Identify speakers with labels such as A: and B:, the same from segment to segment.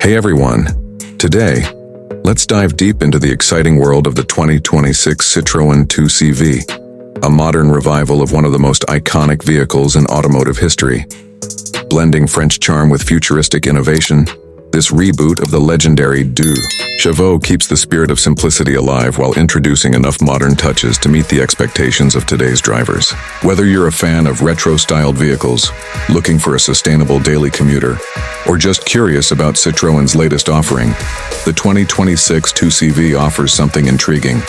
A: Hey everyone, today, let's dive deep into the exciting world of the 2026 Citroën 2CV, a modern revival of one of the most iconic vehicles in automotive history. Blending French charm with futuristic innovation, this reboot of the legendary 2CV keeps the spirit of simplicity alive while introducing enough modern touches to meet the expectations of today's drivers. Whether you're a fan of retro-styled vehicles, looking for a sustainable daily commuter, or just curious about Citroën's latest offering, the 2026 2CV offers something intriguing.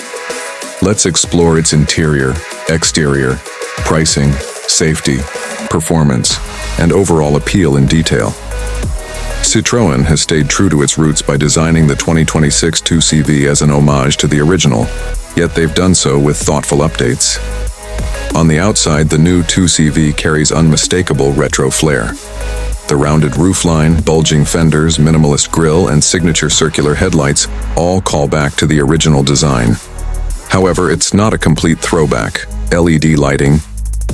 A: Let's explore its interior, exterior, pricing, safety, performance, and overall appeal in detail. Citroën has stayed true to its roots by designing the 2026 2CV as an homage to the original, yet they've done so with thoughtful updates. On the outside, the new 2CV carries unmistakable retro flair. The rounded roofline, bulging fenders, minimalist grille, and signature circular headlights all call back to the original design. However, it's not a complete throwback. LED lighting,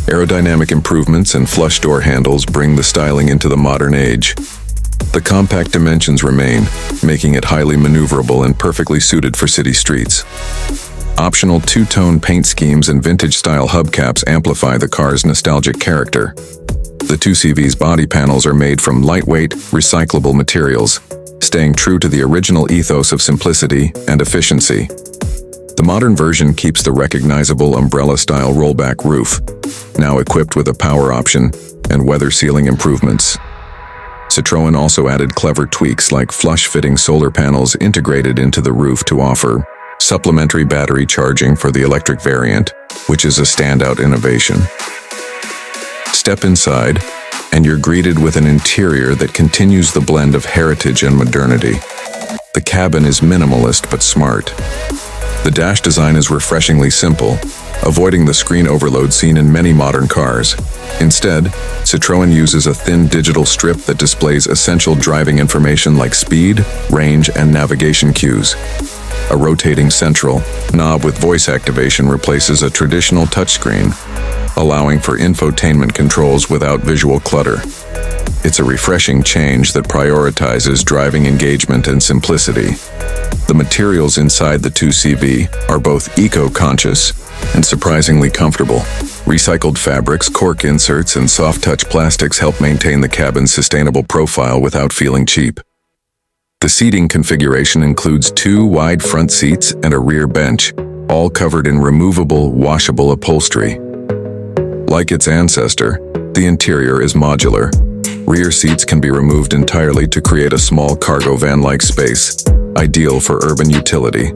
A: aerodynamic improvements, and flush door handles bring the styling into the modern age. The compact dimensions remain, making it highly maneuverable and perfectly suited for city streets. Optional two-tone paint schemes and vintage-style hubcaps amplify the car's nostalgic character. The 2CV's body panels are made from lightweight, recyclable materials, staying true to the original ethos of simplicity and efficiency. The modern version keeps the recognizable umbrella-style rollback roof, now equipped with a power option and weather sealing improvements. Citroën also added clever tweaks like flush-fitting solar panels integrated into the roof to offer supplementary battery charging for the electric variant, which is a standout innovation. Step inside, and you're greeted with an interior that continues the blend of heritage and modernity. The cabin is minimalist but smart. The dash design is refreshingly simple, avoiding the screen overload seen in many modern cars. Instead, Citroën uses a thin digital strip that displays essential driving information like speed, range, and navigation cues. A rotating central knob with voice activation replaces a traditional touchscreen, allowing for infotainment controls without visual clutter. It's a refreshing change that prioritizes driving engagement and simplicity. The materials inside the 2CV are both eco-conscious and surprisingly comfortable. Recycled fabrics, cork inserts, and soft-touch plastics help maintain the cabin's sustainable profile without feeling cheap. The seating configuration includes two wide front seats and a rear bench, all covered in removable, washable upholstery. Like its ancestor, the interior is modular. Rear seats can be removed entirely to create a small cargo van-like space, ideal for urban utility.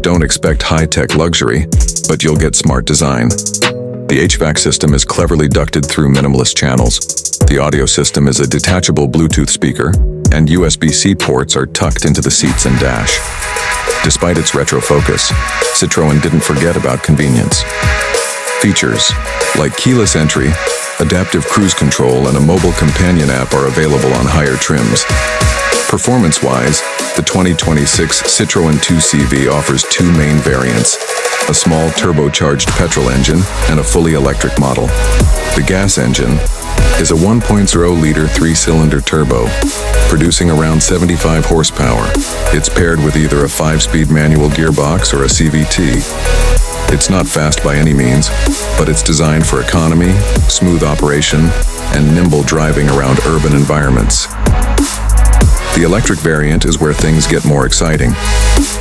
A: Don't expect high-tech luxury, but you'll get smart design. The HVAC system is cleverly ducted through minimalist channels. The audio system is a detachable Bluetooth speaker, and USB-C ports are tucked into the seats and dash. Despite its retro focus, Citroën didn't forget about convenience. Features like keyless entry, adaptive cruise control, and a mobile companion app are available on higher trims. Performance-wise, the 2026 Citroën 2CV offers two main variants, a small turbocharged petrol engine and a fully electric model. The gas engine is a 1.0-liter three-cylinder turbo, producing around 75 horsepower. It's paired with either a 5-speed manual gearbox or a CVT. It's not fast by any means, but it's designed for economy, smooth operation, and nimble driving around urban environments. The electric variant is where things get more exciting.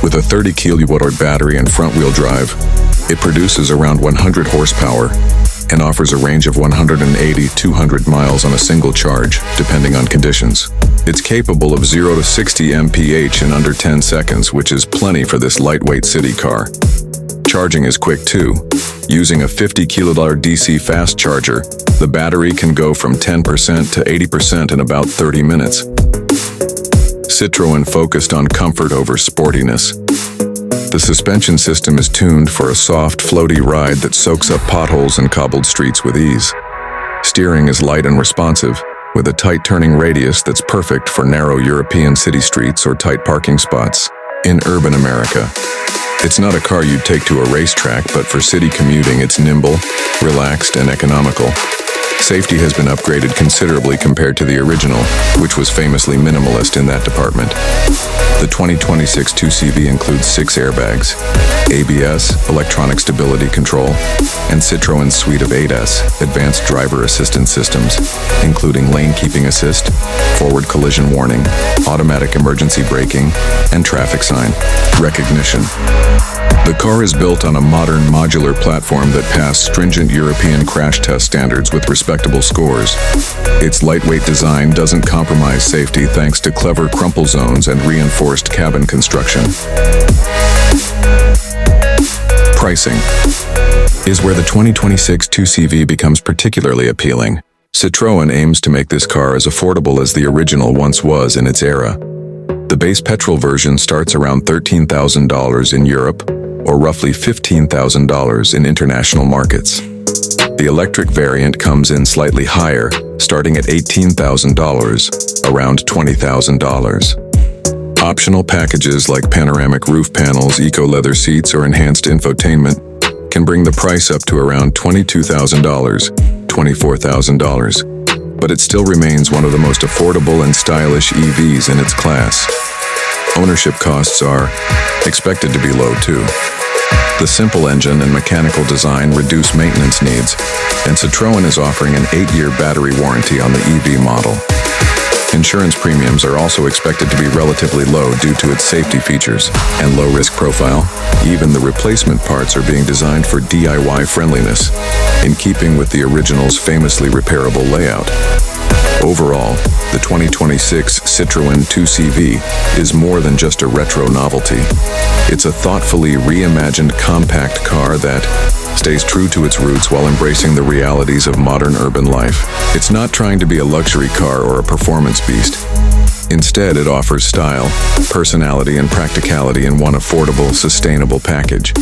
A: With a 30 kWh battery and front-wheel drive, it produces around 100 horsepower and offers a range of 180-200 miles on a single charge, depending on conditions. It's capable of 0 to 60 mph in under 10 seconds, which is plenty for this lightweight city car. Charging is quick too. Using a 50 kWh DC fast charger, the battery can go from 10% to 80% in about 30 minutes. Citroën focused on comfort over sportiness. The suspension system is tuned for a soft, floaty ride that soaks up potholes and cobbled streets with ease. Steering is light and responsive, with a tight turning radius that's perfect for narrow European city streets or tight parking spots. In urban America, it's not a car you'd take to a racetrack, but for city commuting, it's nimble, relaxed, and economical. Safety has been upgraded considerably compared to the original, which was famously minimalist in that department. The 2026 2CV includes 6 airbags, ABS, electronic stability control, and Citroen's suite of ADAS, advanced driver assistance systems, including lane keeping assist, forward collision warning, automatic emergency braking, and traffic sign recognition. The car is built on a modern modular platform that passed stringent European crash test standards with respectable scores. Its lightweight design doesn't compromise safety thanks to clever crumple zones and reinforced cabin construction. Pricing is where the 2026 2CV becomes particularly appealing. Citroën aims to make this car as affordable as the original once was in its era. The base petrol version starts around $13,000 in Europe, or roughly $15,000 in international markets. The electric variant comes in slightly higher, starting at $18,000, around $20,000. Optional packages like panoramic roof panels, eco-leather seats, or enhanced infotainment can bring the price up to around $22,000, $24,000. But it still remains one of the most affordable and stylish EVs in its class. Ownership costs are expected to be low too. The simple engine and mechanical design reduce maintenance needs, and Citroën is offering an 8-year battery warranty on the EV model. Insurance premiums are also expected to be relatively low due to its safety features and low-risk profile. Even the replacement parts are being designed for DIY friendliness, in keeping with the original's famously repairable layout. Overall, the 2026 Citroën 2CV is more than just a retro novelty. It's a thoughtfully reimagined compact car that stays true to its roots while embracing the realities of modern urban life. It's not trying to be a luxury car or a performance beast. Instead, it offers style, personality, and practicality in one affordable, sustainable package.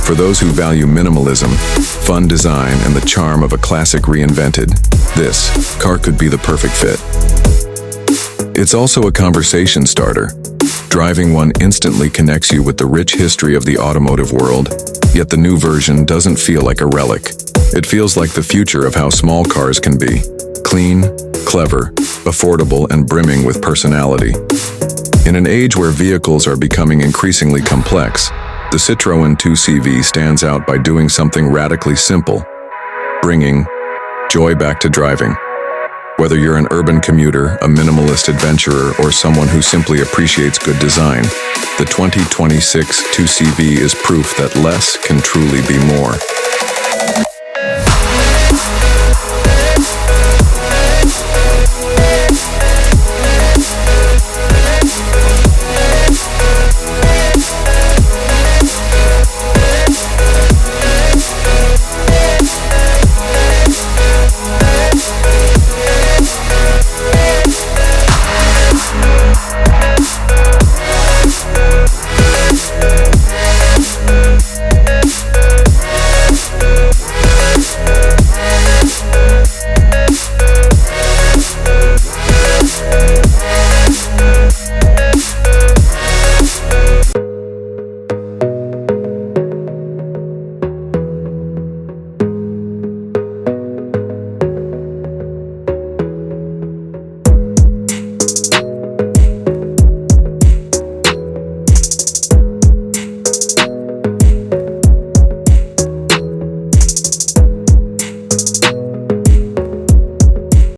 A: For those who value minimalism, fun design, and the charm of a classic reinvented, this car could be the perfect fit. It's also a conversation starter. Driving one instantly connects you with the rich history of the automotive world, yet the new version doesn't feel like a relic. It feels like the future of how small cars can be. Clean, clever, affordable, and brimming with personality. In an age where vehicles are becoming increasingly complex, the Citroën 2CV stands out by doing something radically simple, bringing joy back to driving. Whether you're an urban commuter, a minimalist adventurer, or someone who simply appreciates good design, the 2026 2CV is proof that less can truly be more.